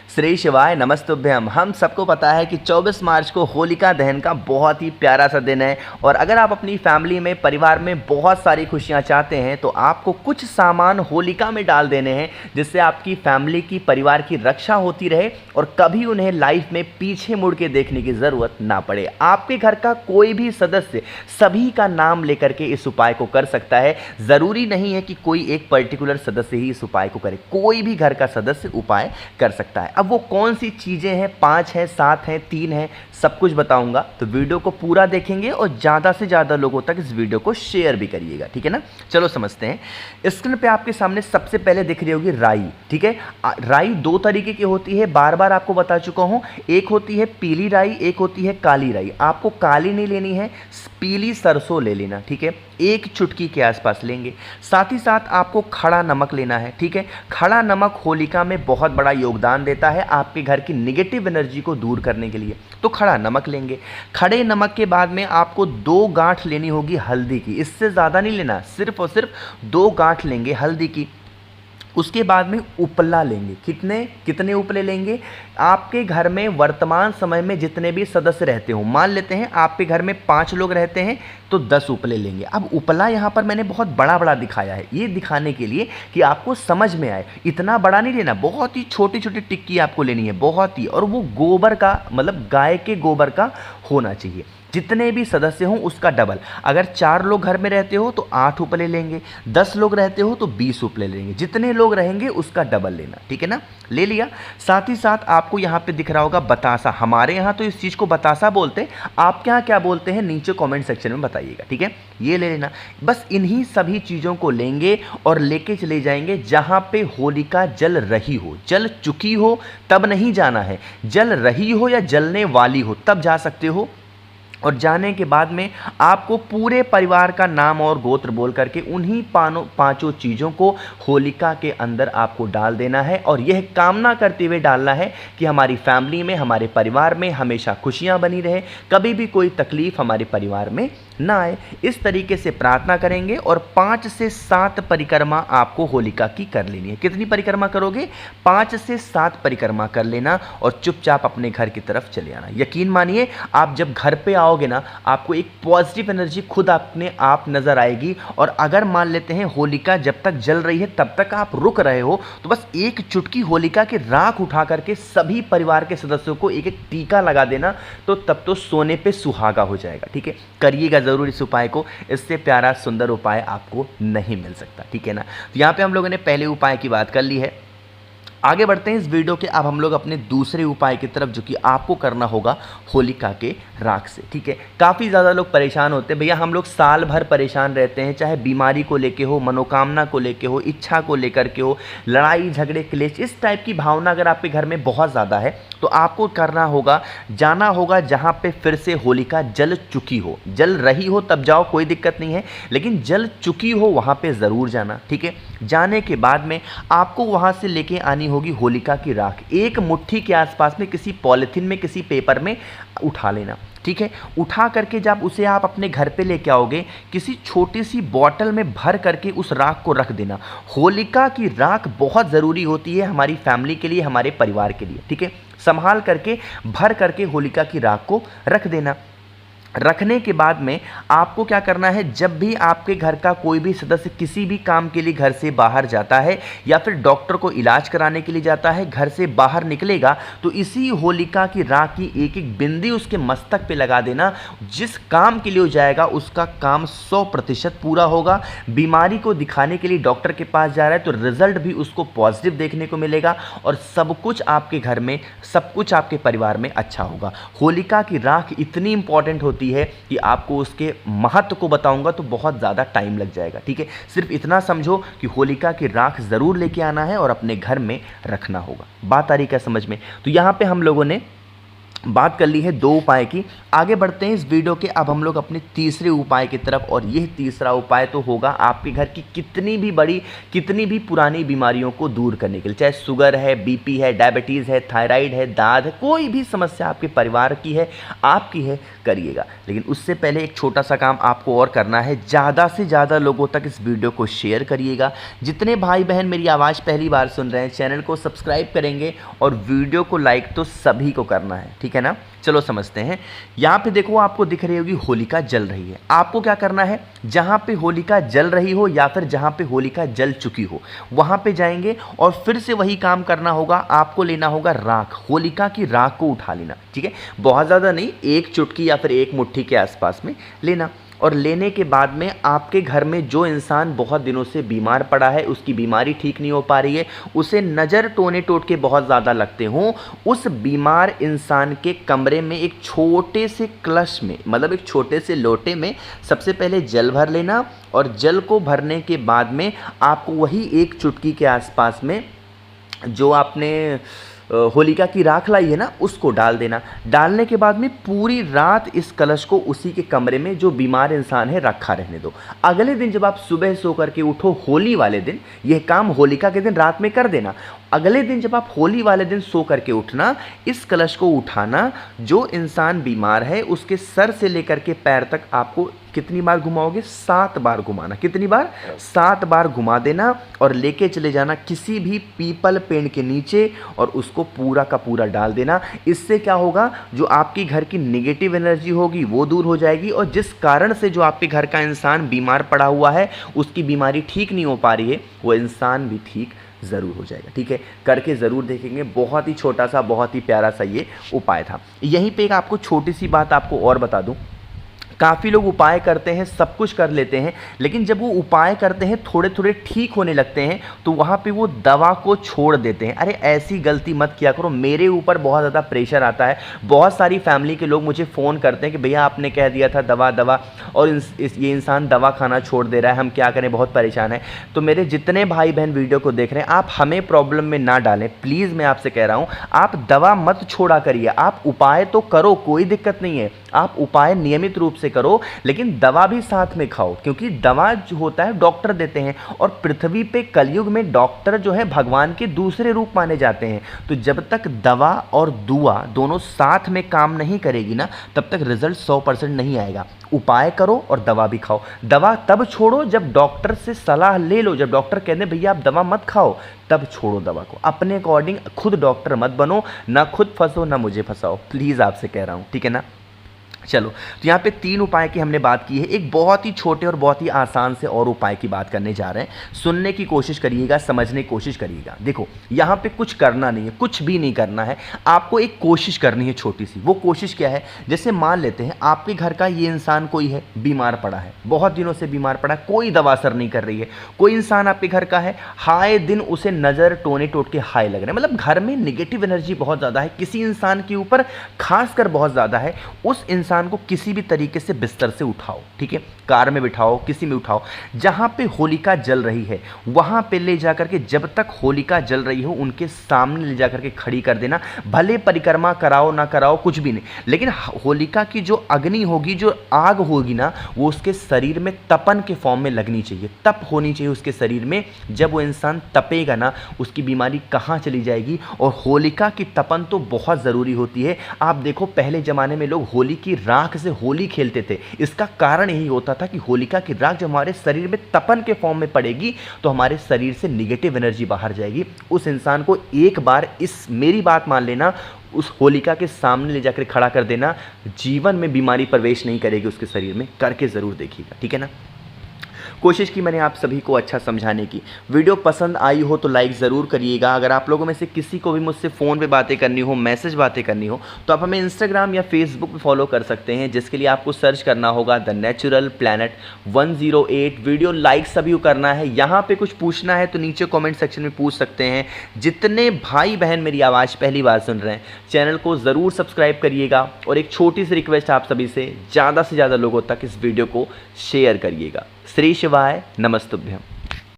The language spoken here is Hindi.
श्री शिवाय नमस्तुभ्यम। हम सबको पता है कि 24 मार्च को होलिका दहन का बहुत ही प्यारा सा दिन है और अगर आप अपनी फैमिली में परिवार में बहुत सारी खुशियां चाहते हैं तो आपको कुछ सामान होलिका में डाल देने हैं जिससे आपकी फैमिली की परिवार की रक्षा होती रहे और कभी उन्हें लाइफ में पीछे मुड़ के देखने की ज़रूरत ना पड़े। आपके घर का कोई भी सदस्य सभी का नाम लेकर के इस उपाय को कर सकता है। ज़रूरी नहीं है कि कोई एक पर्टिकुलर सदस्य ही इस उपाय को करे, कोई भी घर का सदस्य उपाय कर सकता है। अब वो कौन सी चीज़ें हैं, 5 हैं, 7 हैं, 3 हैं, सब कुछ बताऊंगा, तो वीडियो को पूरा देखेंगे और ज़्यादा से ज़्यादा लोगों तक इस वीडियो को शेयर भी करिएगा, ठीक है ना। चलो समझते हैं। स्क्रीन पे आपके सामने सबसे पहले दिख रही होगी राई, ठीक है। राई 2 तरीके की होती है, बार बार आपको बता चुका हूँ। एक होती है पीली राई, एक होती है काली राई। आपको काली नहीं लेनी है, पीली सरसों ले लेना, ठीक है। 1 चुटकी के आसपास लेंगे। साथ ही साथ आपको खड़ा नमक लेना है, ठीक है। खड़ा नमक होलिका में बहुत बड़ा योगदान देता है आपके घर की नेगेटिव एनर्जी को दूर करने के लिए, तो खड़ा नमक लेंगे। खड़े नमक के बाद में आपको 2 गांठ लेनी होगी हल्दी की, इससे ज़्यादा नहीं लेना, सिर्फ और सिर्फ 2 गांठ लेंगे हल्दी की। उसके बाद में उपला लेंगे। कितने उपले लेंगे? आपके घर में वर्तमान समय में जितने भी सदस्य रहते हो, मान लेते हैं आपके घर में 5 लोग रहते हैं तो 10 उपले लेंगे। अब उपला यहाँ पर मैंने बहुत बड़ा बड़ा दिखाया है, ये दिखाने के लिए कि आपको समझ में आए। इतना बड़ा नहीं लेना, बहुत ही छोटी छोटी टिक्की आपको लेनी है, बहुत ही। और वो गोबर का, मतलब गाय के गोबर का होना चाहिए। जितने भी सदस्य हों उसका डबल। अगर 4 लोग घर में रहते हो तो 8 उपले लेंगे, 10 लोग रहते हो तो 20 उपले लेंगे। जितने लोग रहेंगे उसका डबल लेना, ठीक है ना। ले लिया। साथ ही साथ आपको यहाँ पे दिख रहा होगा बतासा। हमारे यहाँ तो इस चीज़ को बतासा बोलते हैं, आपके यहाँ क्या बोलते हैं नीचे कमेंट सेक्शन में बताइएगा, ठीक है। ये ले लेना। बस इन्हीं सभी चीज़ों को लेंगे और लेके चले जाएंगे जहाँ पे होलिका जल रही हो। जल चुकी हो तब नहीं जाना है, जल रही हो या जलने वाली हो तब जा सकते हो। और जाने के बाद में आपको पूरे परिवार का नाम और गोत्र बोल करके उन्हीं 5 चीज़ों को होलिका के अंदर आपको डाल देना है और यह कामना करते हुए डालना है कि हमारी फैमिली में, हमारे परिवार में हमेशा खुशियां बनी रहे, कभी भी कोई तकलीफ हमारे परिवार में ना आए। इस तरीके से प्रार्थना करेंगे और 5 से 7 परिक्रमा आपको होलिका की कर लेनी है। कितनी परिक्रमा करोगे? 5 से 7 परिक्रमा कर लेना और चुपचाप अपने घर की तरफ चले आना। यकीन मानिए, आप जब घर पे आओगे ना, आपको एक पॉजिटिव एनर्जी खुद अपने आप नजर आएगी। और अगर मान लेते हैं होलिका जब तक जल रही है तब तक आप रुक रहे हो, तो बस 1 चुटकी होलिका की राख उठा करके सभी परिवार के सदस्यों को एक एक टीका लगा देना, तो तब तो सोने पे सुहागा हो जाएगा, ठीक है। करिएगा जरूर इस उपाय को, इससे प्यारा सुंदर उपाय आपको नहीं मिल सकता, ठीक है ना। तो यहाँ पे हम लोगों ने पहले उपाय की बात कर ली है। आगे बढ़ते हैं इस वीडियो के। अब हम लोग अपने दूसरे उपाय की तरफ, जो कि आपको करना होगा होलिका के राख से, ठीक है। काफ़ी ज़्यादा लोग परेशान होते हैं, भैया हम लोग साल भर परेशान रहते हैं, चाहे बीमारी को लेके हो, मनोकामना को लेके हो, इच्छा को लेकर के हो, लड़ाई झगड़े क्लेश, इस टाइप की भावना अगर आपके घर में बहुत ज़्यादा है तो आपको करना होगा, जाना होगा जहाँ पे फिर से होलिका जल चुकी हो। जल रही हो तब जाओ, कोई दिक्कत नहीं है, लेकिन जल चुकी हो वहाँ पे ज़रूर जाना, ठीक है। जाने के बाद में आपको वहाँ से लेके आनी होगी होलिका की राख। 1 मुट्ठी के आसपास में किसी पॉलिथीन में, किसी पेपर में उठा लेना, ठीक है। उठा करके जब उसे आप अपने घर पे लेके आओगे, किसी छोटी सी बॉटल में भर करके उस राख को रख देना। होलिका की राख बहुत ज़रूरी होती है हमारी फैमिली के लिए, हमारे परिवार के लिए, ठीक है। संभाल करके, भर करके होलिका की राख को रख देना। रखने के बाद में आपको क्या करना है, जब भी आपके घर का कोई भी सदस्य किसी भी काम के लिए घर से बाहर जाता है या फिर डॉक्टर को इलाज कराने के लिए जाता है, घर से बाहर निकलेगा, तो इसी होलिका की राख की एक एक बिंदी उसके मस्तक पे लगा देना। जिस काम के लिए हो जाएगा उसका काम 100% पूरा होगा। बीमारी को दिखाने के लिए डॉक्टर के पास जा रहा है तो रिजल्ट भी उसको पॉजिटिव देखने को मिलेगा और सब कुछ आपके घर में, सब कुछ आपके परिवार में अच्छा होगा। होलिका की राख इतनी इंपॉर्टेंट होती है कि आपको उसके महत्व को बताऊंगा तो बहुत ज़्यादा टाइम लग जाएगा, ठीक है। सिर्फ इतना समझो कि होलिका की राख ज़रूर लेके आना है और अपने घर में रखना होगा। बात आ रही क्या समझ में? तो यहाँ पे हम लोगों ने बात कर ली है 2 उपाय की। आगे बढ़ते हैं इस वीडियो के, अब हम लोग अपने तीसरे उपाय की तरफ। और यह तीसरा उपाय तो होगा आपके घर की कितनी भी बड़ी, कितनी भी पुरानी बीमारियों को दूर करने के लिए, चाहे शुगर है, बीपी है, डायबिटीज़ है, थायराइड है, दाद है, कोई भी समस्या आपके परिवार की है, आपकी है, करिएगा। लेकिन उससे पहले एक छोटा सा काम आपको और करना है, ज़्यादा से ज़्यादा लोगों तक इस वीडियो को शेयर करिएगा। जितने भाई बहन मेरी आवाज़ पहली बार सुन रहे हैं, चैनल को सब्सक्राइब करेंगे और वीडियो को लाइक तो सभी को करना है, ठीक है ना। चलो समझते हैं। यहाँ पे देखो आपको दिख रही होगी होलिका जल रही है। आपको क्या करना है, जहाँ पे होलिका जल रही हो या फिर जहाँ पे होलिका जल चुकी हो वहाँ पे जाएंगे और फिर से वही काम करना होगा। आपको लेना होगा राख, होलिका की राख को उठा लेना, ठीक है। बहुत ज़्यादा नहीं, 1 चुटकी या फिर 1 मुट्ठी के आसपास में लेना। और लेने के बाद में आपके घर में जो इंसान बहुत दिनों से बीमार पड़ा है, उसकी बीमारी ठीक नहीं हो पा रही है, उसे नज़र टोने टोटके बहुत ज़्यादा लगते हों, उस बीमार इंसान के कमरे में एक छोटे से कलश में, मतलब एक छोटे से लोटे में सबसे पहले जल भर लेना। और जल को भरने के बाद में आपको वही 1 चुटकी के आसपास में जो आपने होलिका की राख लाई है ना, उसको डाल देना। डालने के बाद में पूरी रात इस कलश को उसी के कमरे में जो बीमार इंसान है रखा रहने दो। अगले दिन जब आप सुबह सो करके उठो, होली वाले दिन, यह काम होलिका के दिन रात में कर देना। अगले दिन जब आप होली वाले दिन सो करके उठना, इस कलश को उठाना, जो इंसान बीमार है उसके सर से लेकर के पैर तक आपको कितनी बार घुमाओगे, 7 बार घुमाना। कितनी बार, 7 बार घुमा देना और लेके चले जाना किसी भी पीपल पेड़ के नीचे और उसको पूरा का पूरा डाल देना। इससे क्या होगा, जो आपकी घर की नेगेटिव एनर्जी होगी वो दूर हो जाएगी और जिस कारण से जो आपके घर का इंसान बीमार पड़ा हुआ है, उसकी बीमारी ठीक नहीं हो पा रही है, वो इंसान भी ठीक ज़रूर हो जाएगा, ठीक है। करके ज़रूर देखेंगे। बहुत ही छोटा सा, बहुत ही प्यारा सा ये उपाय था। यहीं पे एक आपको छोटी सी बात आपको और बता दूं, काफ़ी लोग उपाय करते हैं, सब कुछ कर लेते हैं, लेकिन जब वो उपाय करते हैं थोड़े थोड़े ठीक होने लगते हैं तो वहाँ पे वो दवा को छोड़ देते हैं। अरे ऐसी गलती मत किया करो। मेरे ऊपर बहुत ज़्यादा प्रेशर आता है, बहुत सारी फैमिली के लोग मुझे फ़ोन करते हैं कि भैया आपने कह दिया था दवा दवा और ये इंसान दवा खाना छोड़ दे रहा है, हम क्या करें, बहुत परेशान है। तो मेरे जितने भाई बहन वीडियो को देख रहे हैं, आप हमें प्रॉब्लम में ना डालें प्लीज़, मैं आपसे कह रहा हूँ। आप दवा मत छोड़ा करिए, आप उपाय तो करो, कोई दिक्कत नहीं है, आप उपाय नियमित रूप से करो, लेकिन दवा भी साथ में खाओ, क्योंकि दवा जो होता है डॉक्टर देते हैं और पृथ्वी पे कलयुग में डॉक्टर जो है भगवान के दूसरे रूप माने जाते हैं। तो जब तक दवा और दुआ दोनों साथ में काम नहीं करेगी ना, तब तक रिजल्ट 100% नहीं आएगा। उपाय करो और दवा भी खाओ। दवा तब छोड़ो जब डॉक्टर से सलाह ले लो, जब डॉक्टर कहते हैं भैया आप दवा मत खाओ, तब छोड़ो दवा को। अपने अकॉर्डिंग खुद डॉक्टर मत बनो, ना खुद फंसो ना मुझे फंसाओ, प्लीज़ आपसे कह रहा हूँ, ठीक है ना। चलो, तो यहाँ पे 3 उपाय की हमने बात की है। एक बहुत ही छोटे और बहुत ही आसान से और उपाय की बात करने जा रहे हैं। सुनने की कोशिश करिएगा, समझने की कोशिश करिएगा। देखो, यहाँ पे कुछ करना नहीं है, कुछ भी नहीं करना है, आपको एक कोशिश करनी है छोटी सी। वो कोशिश क्या है, जैसे मान लेते हैं आपके घर का ये इंसान कोई है, बीमार पड़ा है, बहुत दिनों से बीमार पड़ा है, कोई दवा असर नहीं कर रही है। कोई इंसान आपके घर का है, हाय दिन उसे नज़र टोने टोट के हाय लग रहे हैं, मतलब घर में निगेटिव एनर्जी बहुत ज़्यादा है किसी इंसान के ऊपर, खासकर बहुत ज़्यादा है। उस इंसान को किसी भी तरीके से बिस्तर से उठाओ, ठीक है, कार में बिठाओ, किसी में उठाओ, जहां पे होलिका जल रही है वहां पे ले जाकर के, जब तक होलिका जल रही हो उनके सामने ले जाकर के खड़ी कर देना। भले परिक्रमा कराओ ना कराओ, कुछ भी नहीं, लेकिन होलिका की जो अग्नि होगी, जो आग होगी ना, वो उसके शरीर में तपन के फॉर्म में लगनी चाहिए, तप होनी चाहिए उसके शरीर में। जब वो इंसान तपेगा ना, उसकी बीमारी कहाँ चली जाएगी। और होलिका की तपन तो बहुत ज़रूरी होती है। आप देखो पहले ज़माने में लोग होली की राख से होली खेलते थे, इसका कारण यही होता था कि होलिका की राख जब हमारे शरीर में तपन के फॉर्म में पड़ेगी तो हमारे शरीर से निगेटिव एनर्जी बाहर जाएगी। उस इंसान को एक बार इस मेरी बात मान लेना, उस होलिका के सामने ले जाकर खड़ा कर देना, जीवन में बीमारी प्रवेश नहीं करेगी उसके शरीर में। करके ज़रूर देखिएगा, ठीक है ना। कोशिश की मैंने आप सभी को अच्छा समझाने की। वीडियो पसंद आई हो तो लाइक ज़रूर करिएगा। अगर आप लोगों में से किसी को भी मुझसे फ़ोन पे बातें करनी हो, मैसेज बातें करनी हो, तो आप हमें इंस्टाग्राम या फेसबुक पे फॉलो कर सकते हैं, जिसके लिए आपको सर्च करना होगा the natural planet 108। Video like सभी को करना है। यहाँ पर कुछ पूछना है तो नीचे कॉमेंट सेक्शन में पूछ सकते हैं। जितने भाई बहन मेरी आवाज़ पहली बार सुन रहे हैं, चैनल को ज़रूर सब्सक्राइब करिएगा। और एक छोटी सी रिक्वेस्ट आप सभी से ज़्यादा लोगों तक इस वीडियो को शेयर करिएगा। श्री शिवाय नमस्तुभ्यम।